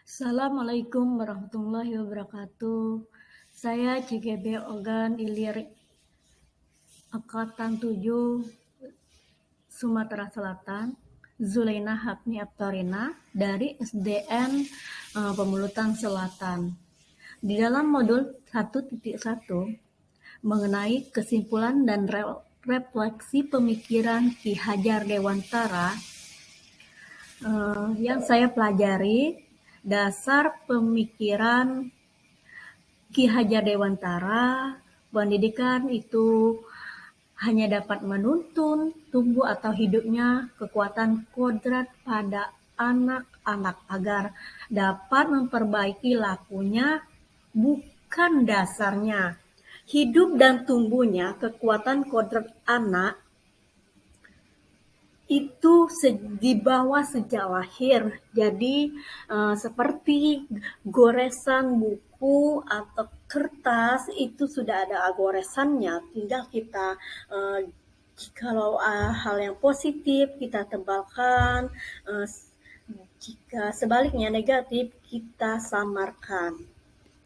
Assalamualaikum warahmatullahi wabarakatuh. Saya CGB Ogan Ilir Angkatan 7 Sumatera Selatan, Zulaina Hapni Aptorina dari SDN Pemulutan Selatan. Di dalam modul 1.1 mengenai kesimpulan dan refleksi pemikiran Ki Hajar Dewantara, yang saya pelajari dasar pemikiran Ki Hajar Dewantara. Pendidikan itu hanya dapat menuntun tumbuh atau hidupnya kekuatan kodrat pada anak-anak agar dapat memperbaiki lakunya, bukan dasarnya. Hidup dan tumbuhnya kekuatan kodrat anak itu di bawah sejak lahir. Jadi seperti goresan buku atau kertas itu sudah ada goresannya, tinggal kita kalau hal yang positif kita tebalkan, jika sebaliknya negatif kita samarkan.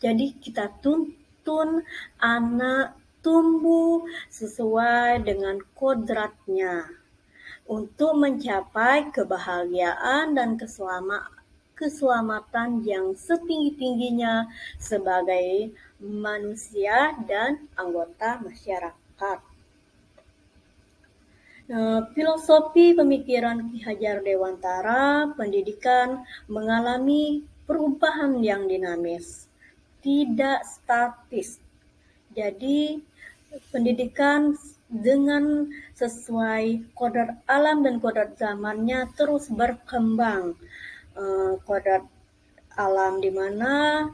Jadi kita tuntun anak tumbuh sesuai dengan kodratnya untuk mencapai kebahagiaan dan keselamatan yang setinggi-tingginya sebagai manusia dan anggota masyarakat. Filosofi pemikiran Ki Hajar Dewantara, pendidikan mengalami perubahan yang dinamis, tidak statis. Jadi pendidikan dengan sesuai kodrat alam dan kodrat zamannya terus berkembang. Kodrat alam di mana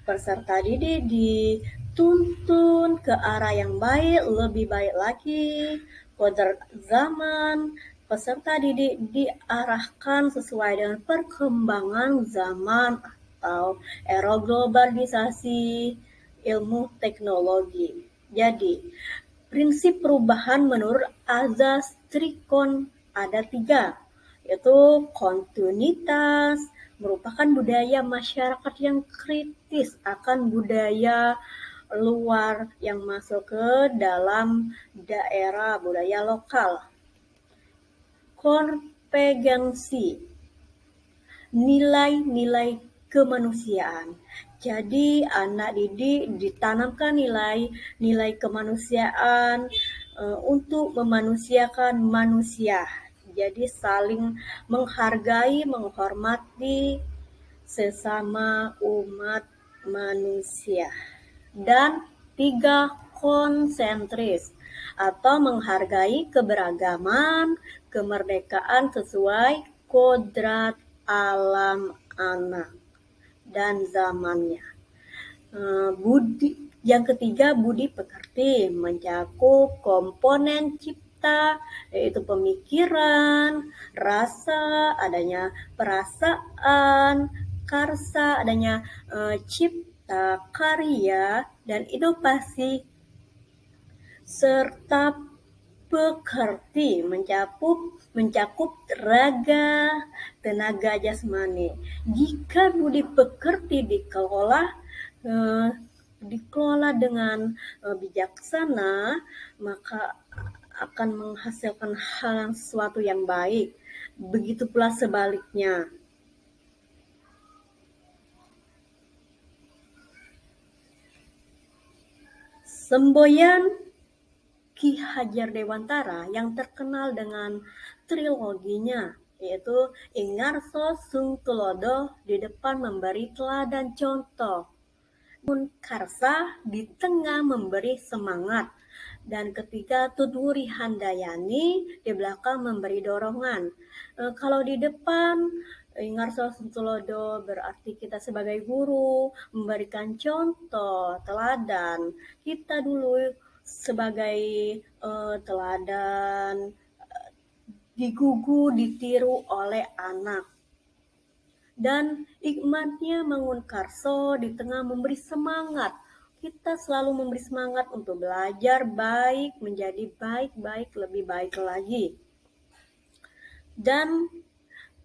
peserta didik dituntun ke arah yang baik, lebih baik lagi. Kodrat zaman, peserta didik diarahkan sesuai dengan perkembangan zaman atau era globalisasi ilmu teknologi. Jadi, prinsip perubahan menurut azas Trikon ada 3, yaitu kontinuitas, merupakan budaya masyarakat yang kritis akan budaya luar yang masuk ke dalam daerah budaya lokal. Konvergensi, nilai-nilai kemanusiaan. Jadi anak didik ditanamkan nilai kemanusiaan untuk memanusiakan manusia. Jadi saling menghargai, menghormati sesama umat manusia. Dan 3, konsentris atau menghargai keberagaman, kemerdekaan sesuai kodrat alam anak dan zamannya. Yang ketiga, budi pekerti mencakup komponen cipta, yaitu pemikiran, rasa, adanya perasaan, karsa, adanya cipta, karya, dan inovasi, serta pekerti mencakup raga, tenaga jasmani. Jika budi pekerti dikelola dengan bijaksana, maka akan menghasilkan sesuatu yang baik. Begitu pula sebaliknya. Semboyan Ki Hajar Dewantara yang terkenal dengan triloginya, yaitu Ingarso Sung Tulodo di depan memberi teladan contoh, Karsa di tengah memberi semangat, dan ketiga Tutwuri Handayani di belakang memberi dorongan. Kalau di depan Ingarso Sung Tulodo berarti kita sebagai guru memberikan contoh, teladan. Kita dulu sebagai teladan digugu, ditiru oleh anak. Dan hikmatnya Mangun Karso di tengah memberi semangat. Kita selalu memberi semangat untuk belajar baik, menjadi baik-baik, lebih baik lagi. Dan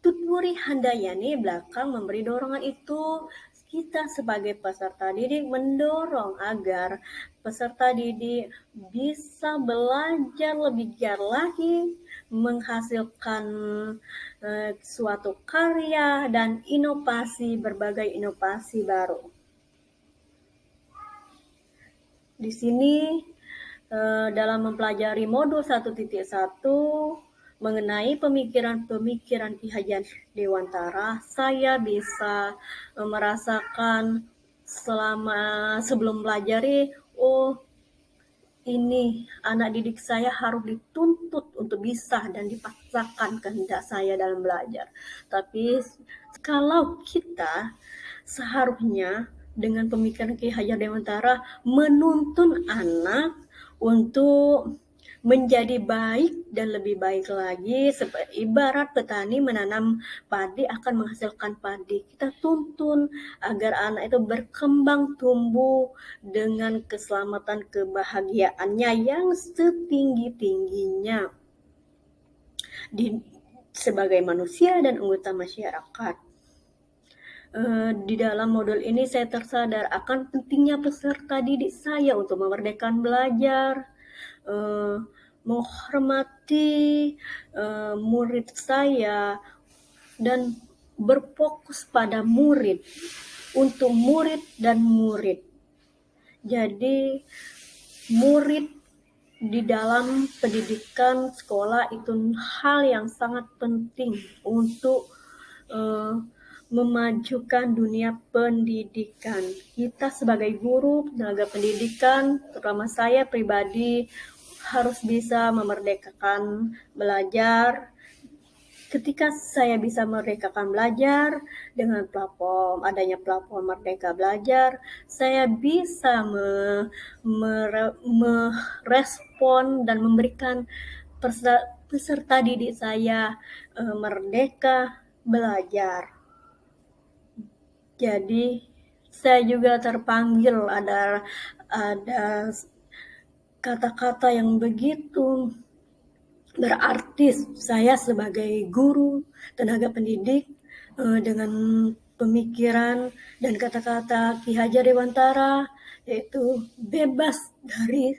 Tutwuri Handayani belakang memberi dorongan itu. Kita sebagai peserta didik mendorong agar peserta didik bisa belajar lebih giat lagi, menghasilkan suatu karya dan berbagai inovasi baru. Di sini dalam mempelajari modul 1.1 mengenai pemikiran-pemikiran Ki Hajar Dewantara, saya bisa merasakan sebelum pelajari, ini anak didik saya harus dituntut untuk bisa dan dipaksakan kehendak saya dalam belajar. Tapi kalau kita seharusnya dengan pemikiran Ki Hajar Dewantara menuntun anak untuk menjadi baik dan lebih baik lagi. Ibarat petani menanam padi akan menghasilkan padi. Kita tuntun agar anak itu berkembang tumbuh dengan keselamatan kebahagiaannya yang setinggi-tingginya sebagai manusia dan anggota masyarakat. Di dalam modul ini saya tersadar akan pentingnya peserta didik saya untuk memerdekakan belajar, menghormati murid saya, dan berfokus pada murid, untuk murid dan murid. Jadi murid di dalam pendidikan sekolah itu hal yang sangat penting untuk memajukan dunia pendidikan. Kita sebagai guru, tenaga pendidikan, terutama saya pribadi, harus bisa memerdekakan belajar. Ketika saya bisa memerdekakan belajar dengan adanya platform Merdeka Belajar, saya bisa merespon dan memberikan peserta didik saya merdeka belajar. Jadi saya juga terpanggil, ada kata-kata yang begitu berarti saya sebagai guru, tenaga pendidik, dengan pemikiran dan kata-kata Ki Hajar Dewantara, yaitu bebas dari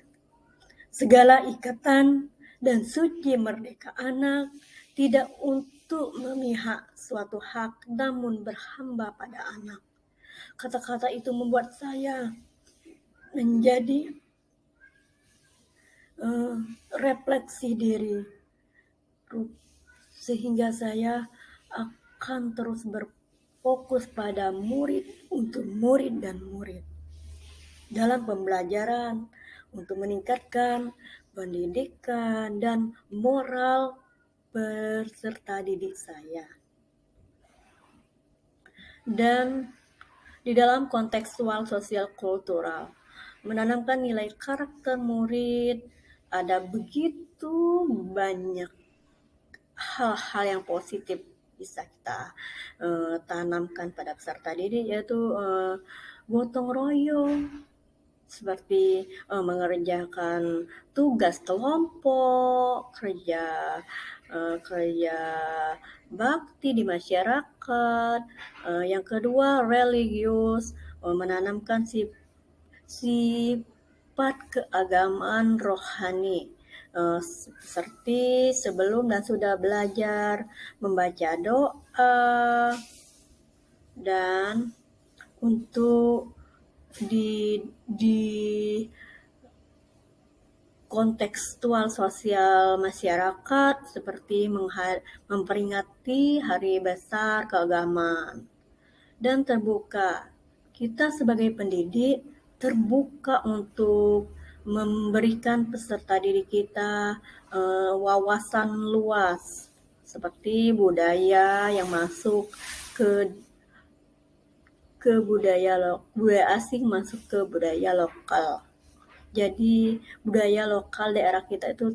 segala ikatan dan suci merdeka anak, tidak untuk memihak suatu hak namun berhamba pada anak. Kata-kata itu membuat saya menjadi refleksi diri, sehingga saya akan terus berfokus pada murid, untuk murid dan murid dalam pembelajaran, untuk meningkatkan pendidikan dan moral peserta didik saya. Dan di dalam kontekstual sosial kultural, menanamkan nilai karakter murid, ada begitu banyak hal-hal yang positif bisa kita tanamkan pada peserta didik, yaitu gotong royong, seperti mengerjakan tugas kelompok, kerja bakti di masyarakat. Yang kedua, religius, menanamkan sifat keagamaan rohani, seperti sebelum dan sudah belajar membaca doa, dan untuk di kontekstual sosial masyarakat, seperti memperingati hari besar keagamaan, dan terbuka. Kita sebagai pendidik terbuka untuk memberikan peserta didik kita wawasan luas, seperti budaya yang masuk ke budaya asing masuk ke budaya lokal. Jadi budaya lokal daerah kita itu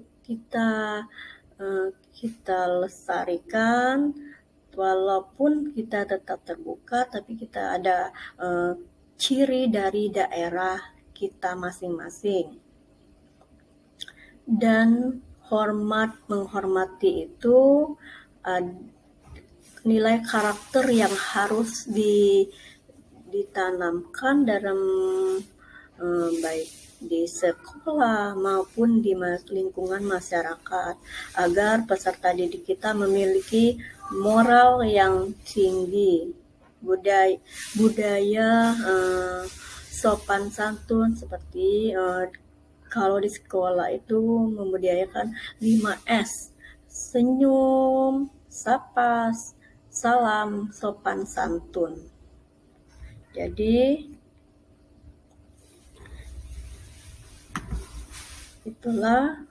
kita lestarikan, walaupun kita tetap terbuka, tapi kita ada ciri dari daerah kita masing-masing. Dan menghormati itu nilai karakter yang harus ditanamkan dalam baik di sekolah maupun di lingkungan masyarakat agar peserta didik kita memiliki moral yang tinggi, budaya sopan santun seperti kalau di sekolah itu membudayakan 5S: senyum, sapa, salam, sopan santun. Jadi itulah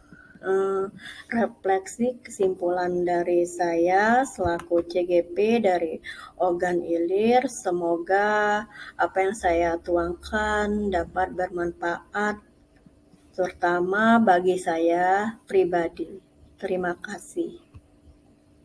refleksi kesimpulan dari saya selaku CGP dari Ogan Ilir. Semoga apa yang saya tuangkan dapat bermanfaat, terutama bagi saya pribadi. Terima kasih.